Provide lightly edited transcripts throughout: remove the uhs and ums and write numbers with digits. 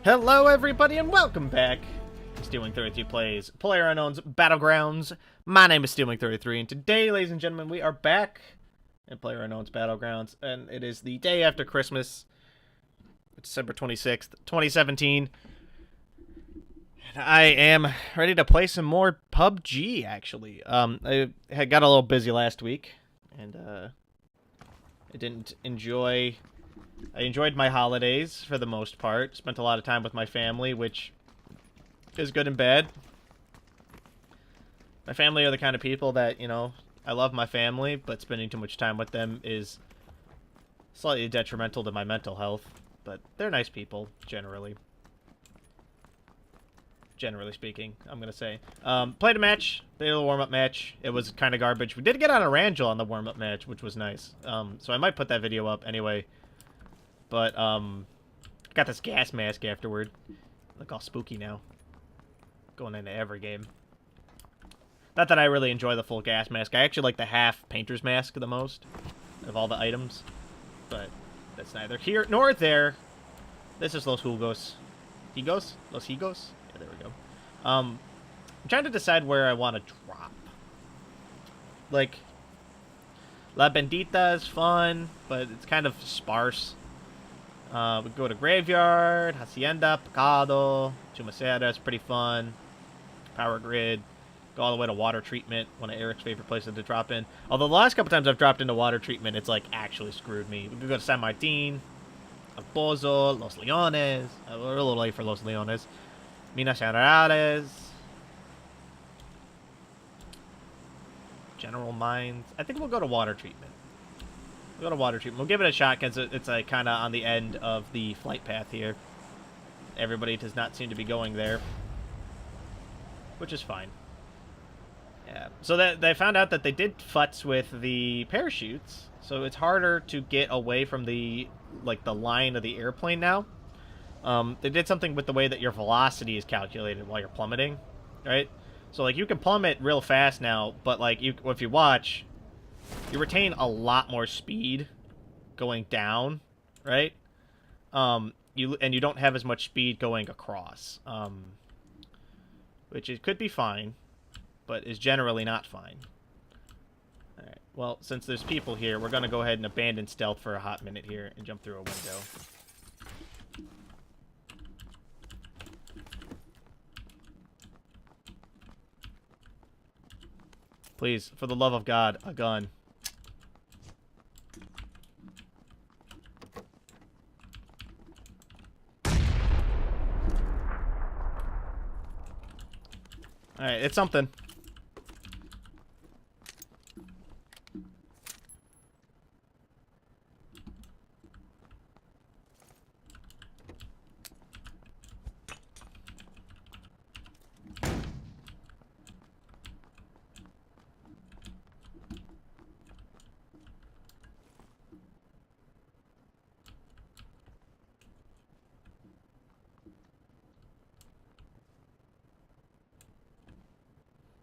Hello everybody and welcome back to Stealwing33 Plays Playerunknown's Battlegrounds. My name is Stealwing33 and today, ladies and gentlemen, we are back in Playerunknown's Battlegrounds, and it is the day after Christmas, December 26th, 2017. And I am ready to play some more PUBG, actually. I had got a little busy last week, and I didn't enjoy... I enjoyed my holidays, for the most part. Spent a lot of time with my family, which is good and bad. My family are the kind of people that, you know, I love my family, but spending too much time with them is slightly detrimental to my mental health. But they're nice people, generally. Generally speaking, I'm going to say. Played a match. Played a little warm-up match. It was kind of garbage. We did get on a Rangel on the warm-up match, which was nice. So I might put that video up anyway. But, got this gas mask afterward. Look all spooky now. Going into every game. Not that I really enjoy the full gas mask. I actually like the half painter's mask the most of all the items. But that's neither here nor there. This is Los Jugos. Higos? Los Higos? Yeah, there we go. I'm trying to decide where I want to drop. Like, La Bendita is fun, but it's kind of sparse. We go to Graveyard, Hacienda, Pecado, Chumacera is pretty fun. Power Grid. Go all the way to Water Treatment, one of Eric's favorite places to drop in. Although the last couple times I've dropped into Water Treatment, it's like actually screwed me. We could go to San Martin, Alpozo, Los Leones. We're a little late for Los Leones. Minas Generales. General Mines. I think we'll go to Water Treatment. We'll go to Water Treatment. We'll give it a shot because it's like kind of on the end of the flight path here. Everybody does not seem to be going there, which is fine. Yeah. So that they found out that they did futz with the parachutes, so it's harder to get away from the line of the airplane now. They did something with the way that your velocity is calculated while you're plummeting, right? So like you can plummet real fast now, but like if you watch, you retain a lot more speed going down, right? You don't have as much speed going across, which it could be fine, but is generally not fine. All right. Well, since there's people here, we're gonna go ahead and abandon stealth for a hot minute here and jump through a window. Please, for the love of God, a gun. Alright, it's something.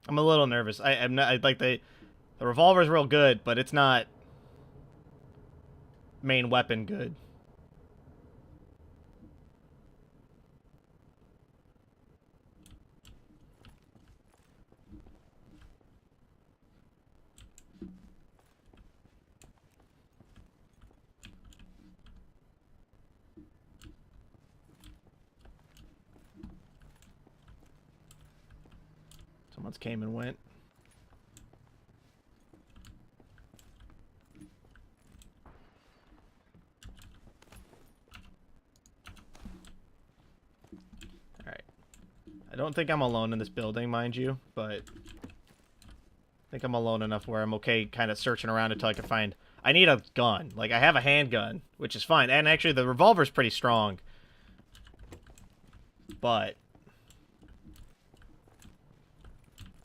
I'm a little nervous. I'm not. Like the revolver's real good, but it's not main weapon good. Someone's came and went. Alright. I don't think I'm alone in this building, mind you, but I think I'm alone enough where I'm okay kind of searching around until I can find... I need a gun. Like, I have a handgun, which is fine. And actually, the revolver's pretty strong. But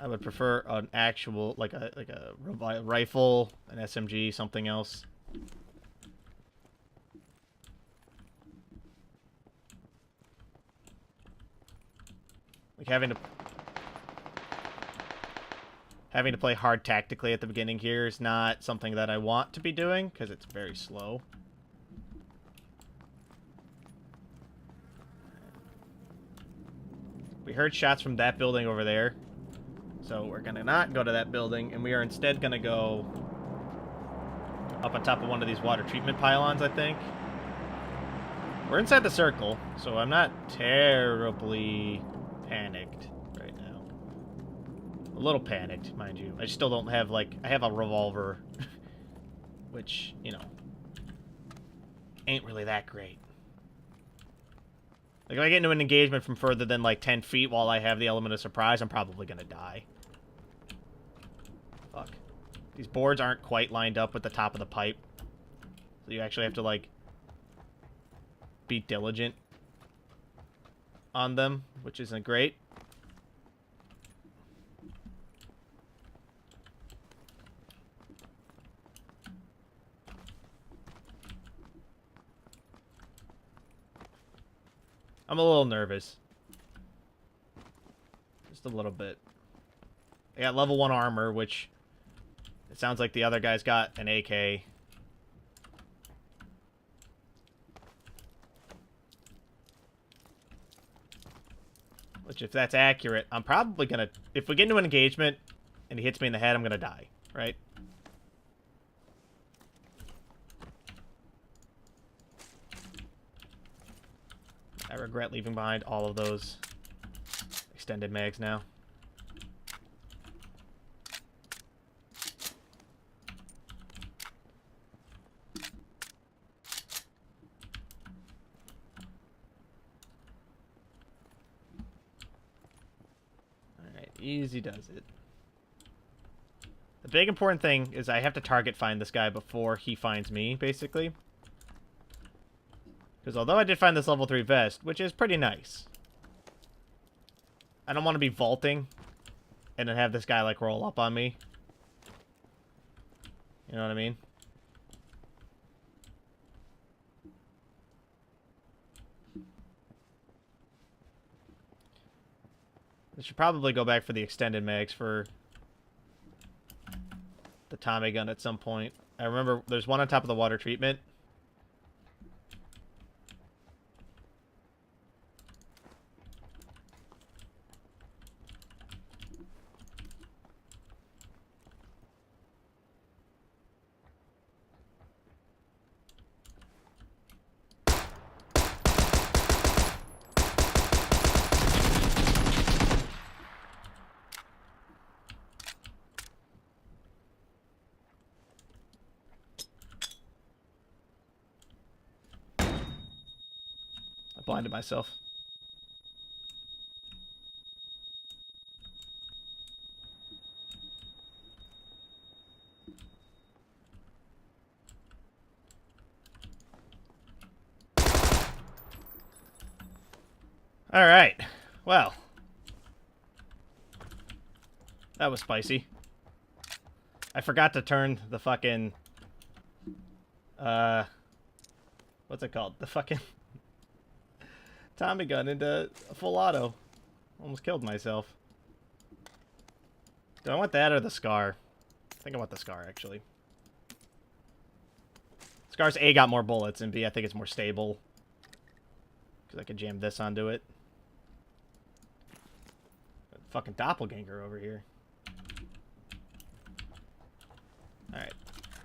I would prefer an actual, like a rifle, an SMG, something else. Like having to play hard tactically at the beginning here is not something that I want to be doing because it's very slow. We heard shots from that building over there. So we're going to not go to that building, and we are instead going to go up on top of one of these water treatment pylons, I think. We're inside the circle, so I'm not terribly panicked right now. A little panicked, mind you. I still don't have, like... I have a revolver, which, you know, ain't really that great. Like, if I get into an engagement from further than, like, 10 feet while I have the element of surprise, I'm probably gonna die. Fuck. These boards aren't quite lined up with the top of the pipe. So you actually have to, like, be diligent on them, which isn't great. I'm a little nervous. Just a little bit. I got level 1 armor, which it sounds like the other guy's got an AK. Which, if that's accurate, I'm probably gonna... If we get into an engagement and he hits me in the head, I'm gonna die, right? I regret leaving behind all of those extended mags now. Alright, easy does it. The big important thing is I have to target find this guy before he finds me, basically. Because although I did find this level 3 vest, which is pretty nice, I don't want to be vaulting and then have this guy, like, roll up on me. You know what I mean? I should probably go back for the extended mags for the Tommy gun at some point. I remember there's one on top of the water treatment. I blinded myself. All right. Well, that was spicy. I forgot to turn the fucking what's it called? The fucking Tommy gun into a full auto. Almost killed myself. Do I want that or the Scar? I think I want the Scar, actually. Scar's A got more bullets, and B, I think it's more stable. Because I could jam this onto it. Fucking doppelganger over here. Alright.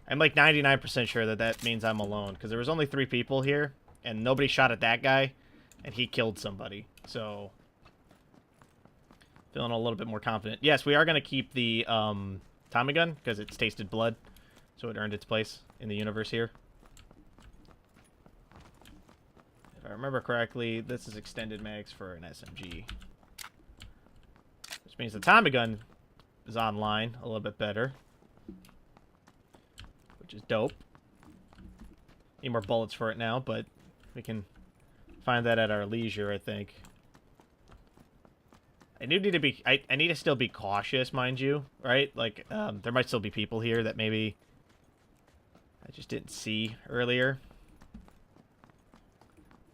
I'm like 99% sure that that means I'm alone. Because there was only 3 people here, and nobody shot at that guy. And he killed somebody, so feeling a little bit more confident. Yes, we are going to keep the Tommy gun, because it's tasted blood, so it earned its place in the universe here. If I remember correctly, this is extended mags for an SMG. Which means the Tommy gun is online a little bit better. Which is dope. Need more bullets for it now, but we can find that at our leisure, I think. I do need to be... I need to still be cautious, mind you, right? Like, there might still be people here that maybe I just didn't see earlier.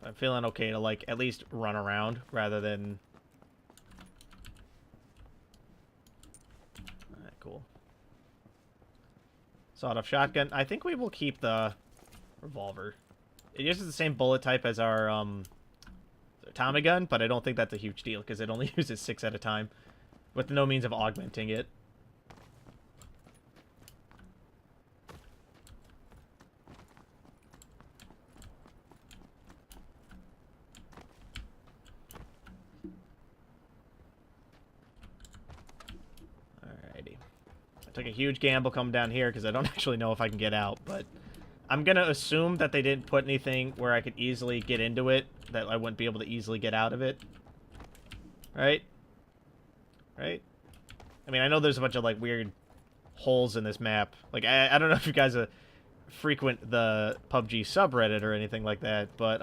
I'm feeling okay to, like, at least run around rather than... Alright, cool. Sawed-off shotgun. I think we will keep the revolver. It uses the same bullet type as our Tommy gun, but I don't think that's a huge deal because it only uses 6 at a time with no means of augmenting it. Alrighty. I took a huge gamble coming down here because I don't actually know if I can get out, but I'm going to assume that they didn't put anything where I could easily get into it, that I wouldn't be able to easily get out of it. Right? Right? I mean, I know there's a bunch of, like, weird holes in this map. Like, I don't know if you guys frequent the PUBG subreddit or anything like that, but,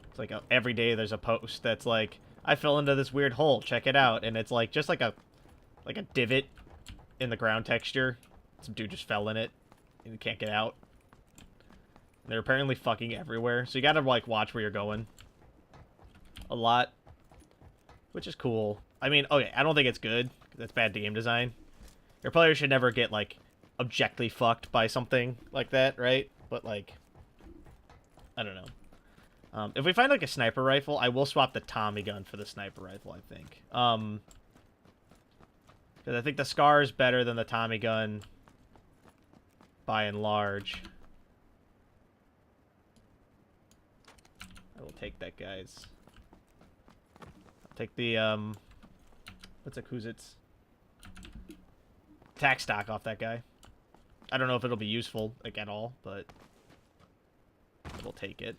it's like every day there's a post that's like, I fell into this weird hole, check it out, and it's, like, just like a divot in the ground texture. Some dude just fell in it, and he can't get out. They're apparently fucking everywhere, so you gotta, like, watch where you're going. A lot. Which is cool. I mean, okay, I don't think it's good. That's bad game design. Your player should never get, like, objectively fucked by something like that, right? But, like, I don't know. If we find, like, a sniper rifle, I will swap the Tommy gun for the sniper rifle, I think. Because I think the Scar is better than the Tommy gun by and large. I will take that, guys. I'll take the, what's it, who's it's? Tac stock off that guy. I don't know if it'll be useful, like, at all, but we'll take it.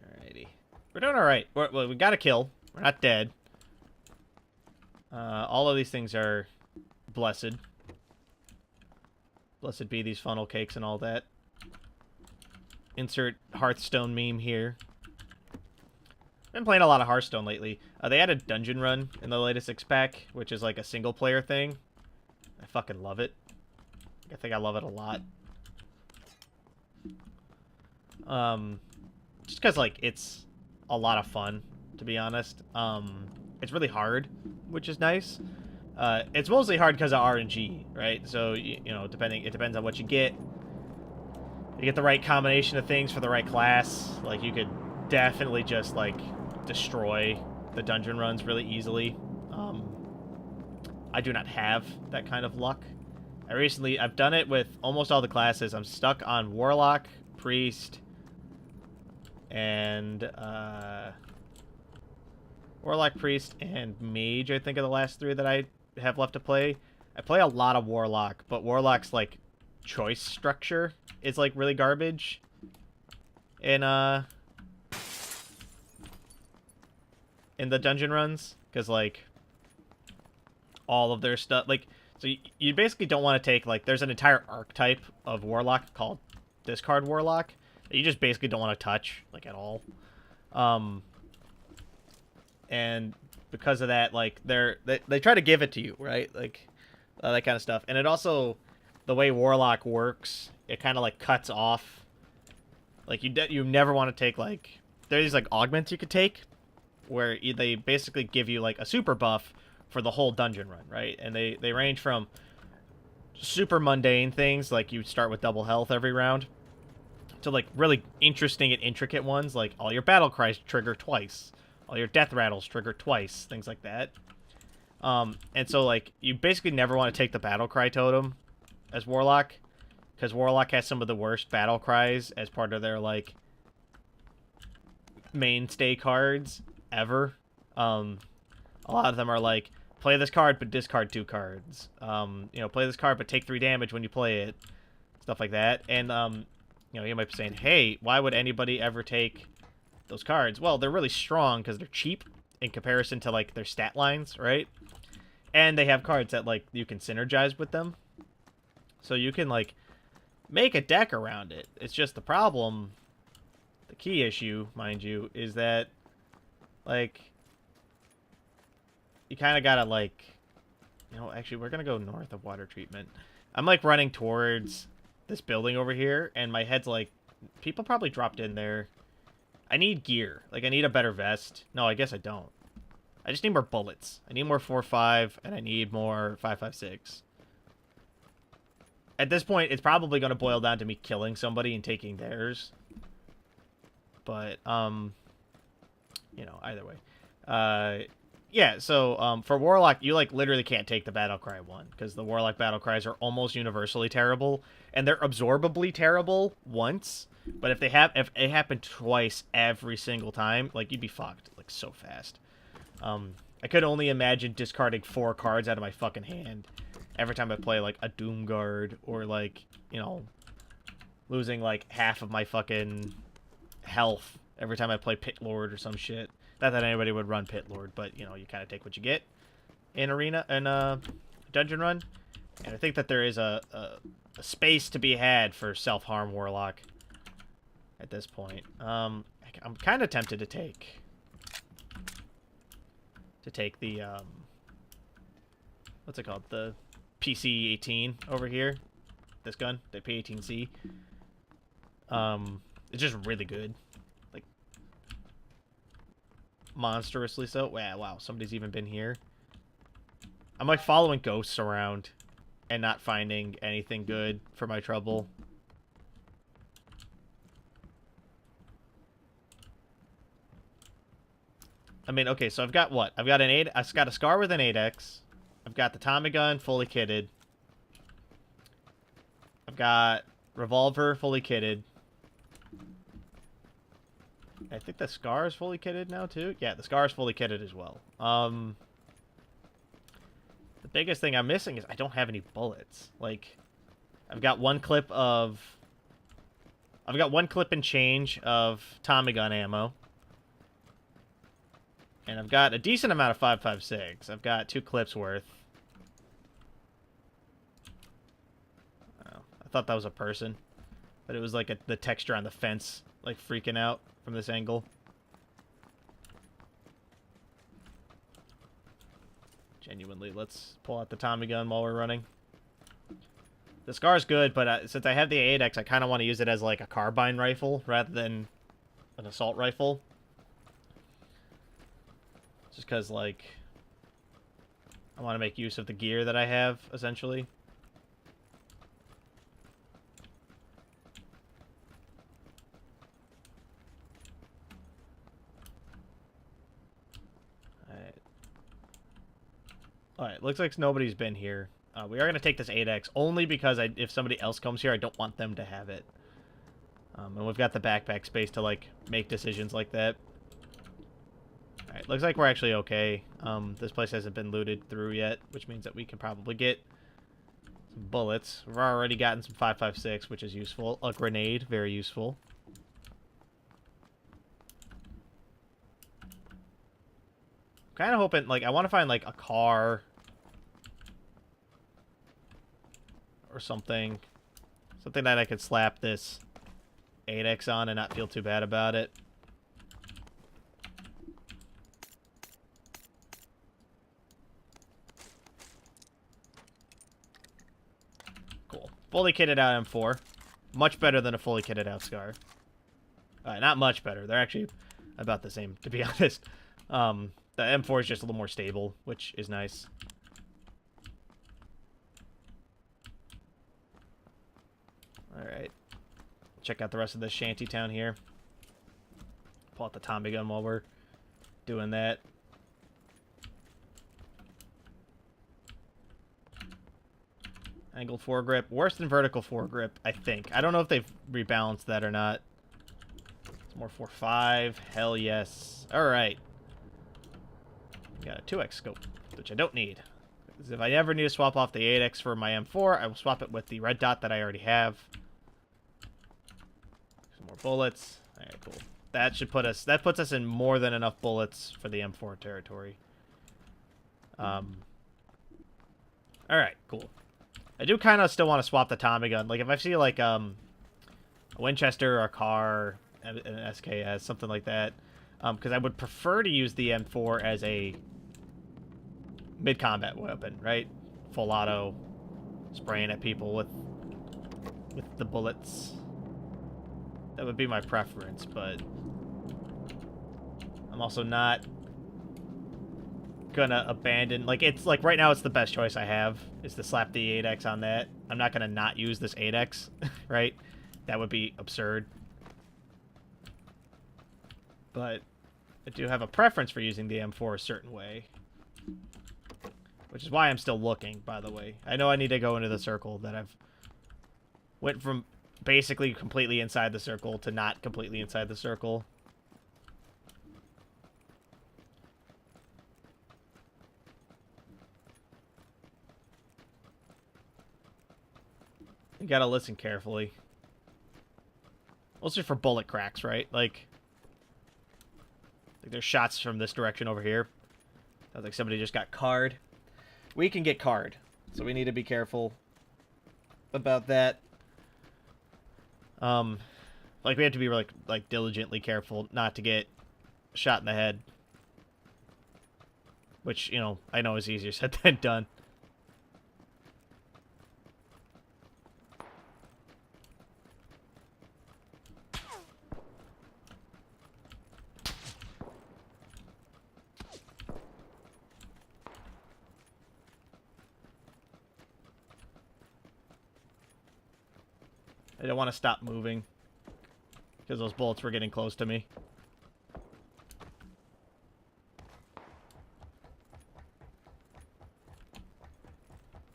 Alrighty. We're doing alright. Well, we got a kill. We're not dead. All of these things are blessed. Blessed be these funnel cakes and all that. Insert Hearthstone meme here. Been playing a lot of Hearthstone lately. They had a dungeon run in the latest 6-pack, which is like a single-player thing. I fucking love it. I think I love it a lot. Just because, like, it's a lot of fun, to be honest. It's really hard, which is nice. It's mostly hard because of RNG, right? So, you know, it depends on what you get. You get the right combination of things for the right class. Like, you could definitely just, like, destroy the dungeon runs really easily. I do not have that kind of luck. I've done it with almost all the classes. I'm stuck on Warlock, Priest, and, Warlock, Priest, and Mage, I think, are the last 3 that I have left to play. I play a lot of Warlock, but Warlock's, like, choice structure is, like, really garbage. In the dungeon runs, because, like, all of their stuff, like, so you basically don't want to take, like, there's an entire archetype of Warlock called Discard Warlock that you just basically don't want to touch, like, at all. And because of that, like, they try to give it to you, right? Like, that kind of stuff. And it also, the way Warlock works, it kind of, like, cuts off, like, you never want to take, like, there's these, like, augments you could take, where they basically give you, like, a super buff for the whole dungeon run, right? And they range from super mundane things, like you start with double health every round, to, like, really interesting and intricate ones, like all your battle cries trigger twice, all your death rattles trigger twice, things like that. And so, like, you basically never want to take the battle cry totem as Warlock, because Warlock has some of the worst battle cries as part of their, like, mainstay cards ever. A lot of them are like, play this card but discard 2 cards. You know, play this card but take 3 damage when you play it. Stuff like that. And, you know, you might be saying, hey, why would anybody ever take those cards? Well, they're really strong because they're cheap in comparison to, like, their stat lines, right? And they have cards that, like, you can synergize with them. So you can, like, make a deck around it. It's just the problem, the key issue, mind you, is that, like, you kind of gotta, like, you know, actually, we're gonna go north of water treatment. I'm, like, running towards this building over here, and my head's like, people probably dropped in there. I need gear. Like, I need a better vest. No, I guess I don't. I just need more bullets. I need more 4.5, and I need more 5.56. At this point, it's probably going to boil down to me killing somebody and taking theirs. But, you know, either way. Yeah, so, for Warlock, you, like, literally can't take the Battlecry one, because the Warlock Battlecries are almost universally terrible, and they're absorbably terrible once, but if it happened twice every single time, like, you'd be fucked, like, so fast. I could only imagine discarding 4 cards out of my fucking hand every time I play, like, a Doomguard, or, like, you know, losing, like, half of my fucking health every time I play Pit Lord or some shit. Not that anybody would run Pit Lord, but, you know, you kind of take what you get in Arena and Dungeon Run. And I think that there is a space to be had for self-harm Warlock at this point. I'm kind of tempted to take the, what's it called? The PC-18 over here. This gun, the P18C. It's just really good. Like, monstrously so. Wow, somebody's even been here. I'm, like, following ghosts around and not finding anything good for my trouble. I mean, okay, so I've got what? I've got a Scar with an 8X. I've got the Tommy gun fully kitted. I've got Revolver fully kitted. I think the Scar is fully kitted now, too. Yeah, the Scar is fully kitted as well. The biggest thing I'm missing is I don't have any bullets. Like, I've got one clip and change of Tommy gun ammo. And I've got a decent amount of 5.56. I've got 2 clips worth. Oh, I thought that was a person. But it was like the texture on the fence, like, freaking out from this angle. Genuinely, let's pull out the Tommy gun while we're running. The Scar's good, but since I have the 8X, I kind of want to use it as, like, a carbine rifle rather than an assault rifle. Just because, like, I want to make use of the gear that I have, essentially. Alright, looks like nobody's been here. We are going to take this 8X, only because if somebody else comes here, I don't want them to have it. And we've got the backpack space to, like, make decisions like that. Alright, looks like we're actually okay. This place hasn't been looted through yet, which means that we can probably get some bullets. We've already gotten some 5.56, which is useful. A grenade, very useful. Kind of hoping, like, I want to find, like, a car or something. Something that I could slap this 8X on and not feel too bad about it. Cool. Fully kitted out M4. Much better than a fully kitted out Scar. Not much better. They're actually about the same, to be honest. The M4 is just a little more stable, which is nice. Alright. Check out the rest of this shanty town here. Pull out the Tommy gun while we're doing that. Angled foregrip. Worse than vertical foregrip, I think. I don't know if they've rebalanced that or not. It's more 4.5. Hell yes. Alright. Got a 2X scope, which I don't need. Because if I ever need to swap off the 8X for my M4, I will swap it with the red dot that I already have. Some more bullets. Alright, cool. That puts us in more than enough bullets for the M4 territory. Alright, cool. I do kind of still want to swap the Tommy gun. Like, if I see, like, a Winchester or a car, an SKS, something like that. Because I would prefer to use the M4 as a mid-combat weapon, right? Full auto, spraying at people with the bullets. That would be my preference, but I'm also not gonna abandon. Like, it's like right now, it's the best choice I have is to slap the 8X on that I'm not going to not use this 8X, right? That would be absurd. But I do have a preference for using the M4 a certain way. Which is why I'm still looking, by the way. I know I need to go into the circle that I've... went from basically completely inside the circle to not completely inside the circle. You gotta listen carefully. Mostly for bullet cracks, right? Like there's shots from this direction over here. Sounds like somebody just got card. We can get card, so we need to be careful about that. Like we have to be like diligently careful not to get shot in the head. Which, you know, I know is easier said than done. I don't want to stop moving because those bullets were getting close to me.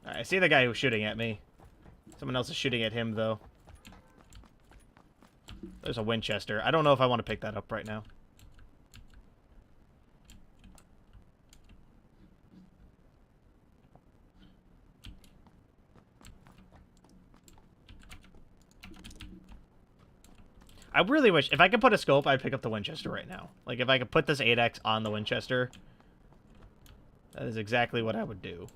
Alright, I see the guy who's shooting at me. Someone else is shooting at him, though. There's a Winchester. I don't know if I want to pick that up right now. I really wish, if I could put a scope, I'd pick up the Winchester right now. Like, if I could put this 8X on the Winchester, that is exactly what I would do.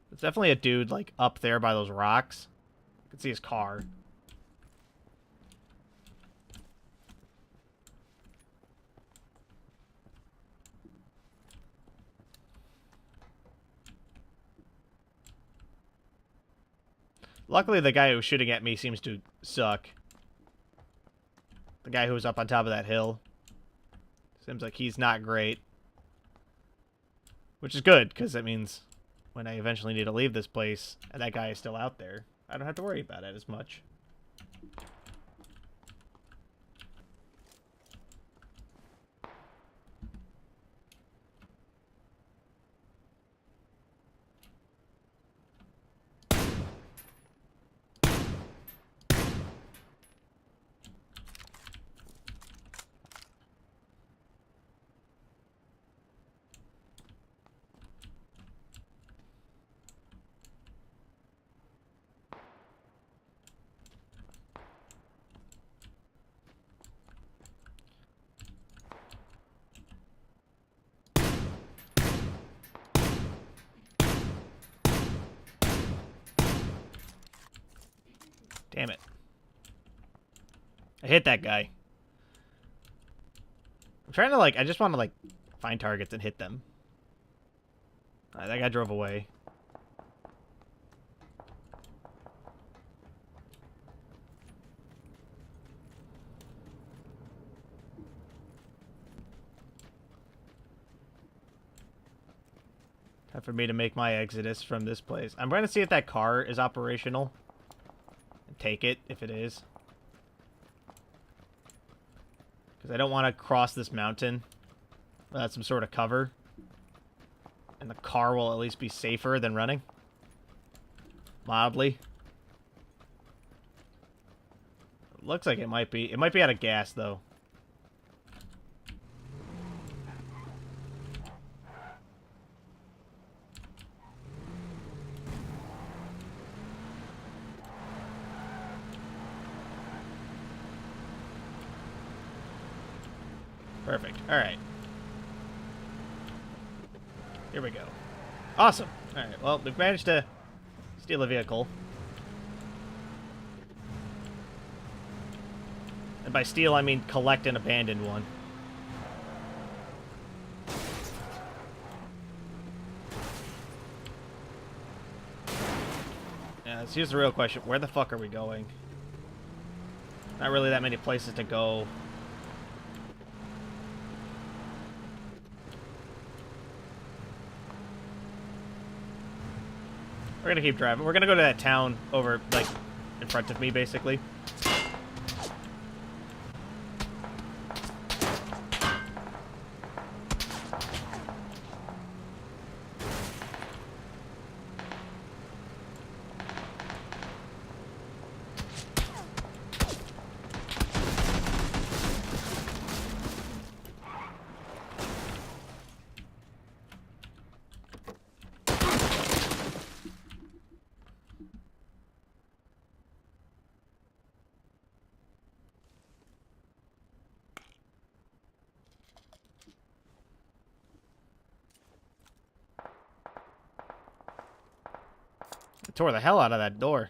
It's definitely a dude, like, up there by those rocks. I can see his car. Luckily, the guy who was shooting at me seems to suck. The guy who was up on top of that hill. Seems like he's not great. Which is good, because that means when I eventually need to leave this place, and that guy is still out there, I don't have to worry about it as much. Damn it. I hit that guy. I'm trying to, like, I just want to, like, find targets and hit them. Alright, that guy drove away. Time for me to make my exodus from this place. I'm going to see if that car is operational. Take it if it is, because I don't want to cross this mountain without some sort of cover, and the car will at least be safer than running mildly. Looks like it might be out of gas though. Perfect. Alright. Here we go. Awesome. Alright, well, we've managed to steal a vehicle. And by steal, I mean collect and abandon one. Yeah, so here's the real question. Where the fuck are we going? Not really that many places to go. We're gonna keep driving. We're gonna go to that town over, like, in front of me, basically. I tore the hell out of that door.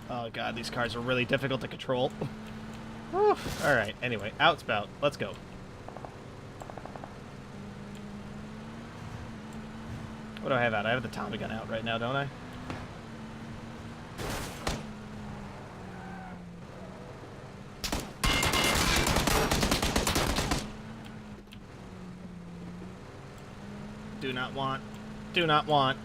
Oh god, these cars are really difficult to control. Alright, anyway, outspout. Let's go. What do I have out? I have the Tommy gun out right now, don't I? Do not want. Do not want.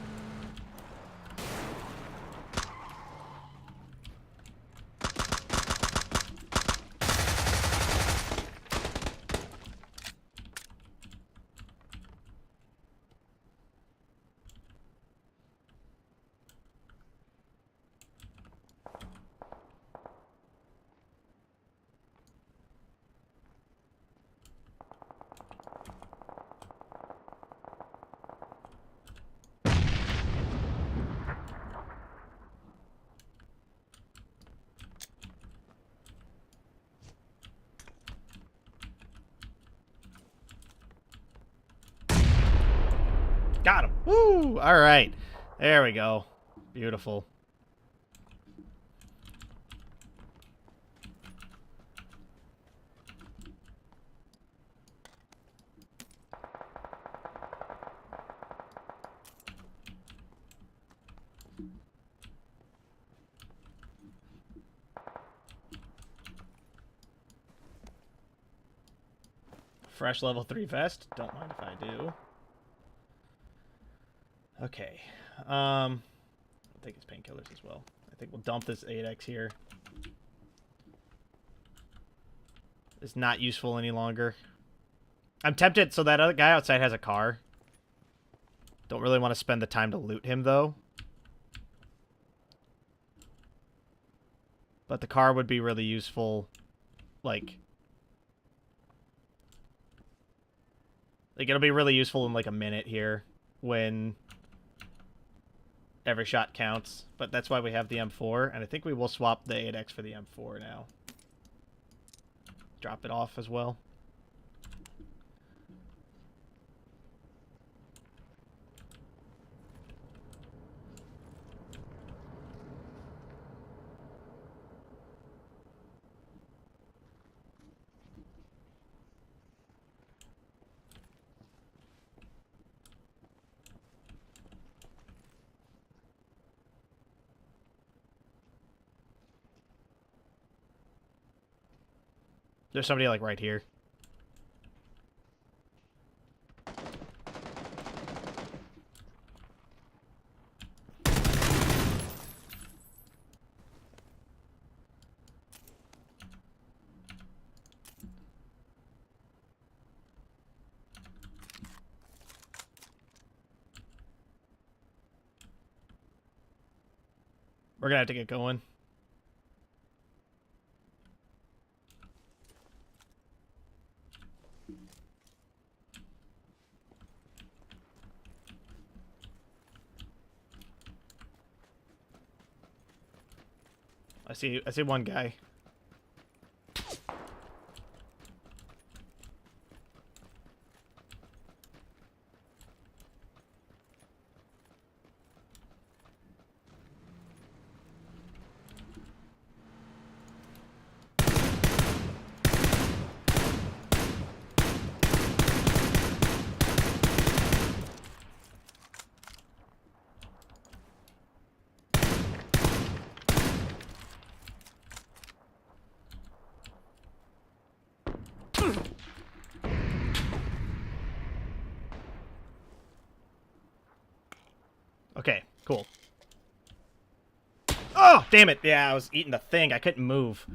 Got him. Woo! All right. There we go. Beautiful. Fresh level 3 vest. Don't mind if I do. Okay. I'll take his painkillers as well. I think we'll dump this 8x here. It's not useful any longer. I'm tempted, so that other guy outside has a car. Don't really want to spend the time to loot him, though. But the car would be really useful, like it'll be really useful in, like, a minute here, when every shot counts. But that's why we have the M4, and I think we will swap the 8x for the M4 now. Drop it off as well. There's somebody, like, right here. We're gonna have to get going. I see one guy. Cool. Oh, damn it. Yeah, I was eating the thing. I couldn't move.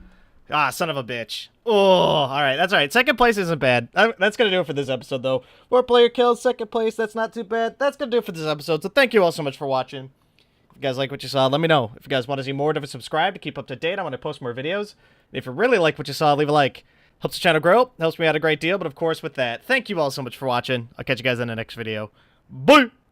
Ah, son of a bitch. Oh, all right. That's all right. Second place isn't bad. That's going to do it for this episode, though. 4 player kills, second place. That's not too bad. That's going to do it for this episode. So thank you all so much for watching. If you guys like what you saw, let me know. If you guys want to see more, don't subscribe to keep up to date. I want to post more videos. If you really like what you saw, leave a like. Helps the channel grow. Helps me out a great deal. But of course, with that, thank you all so much for watching. I'll catch you guys in the next video. Bye!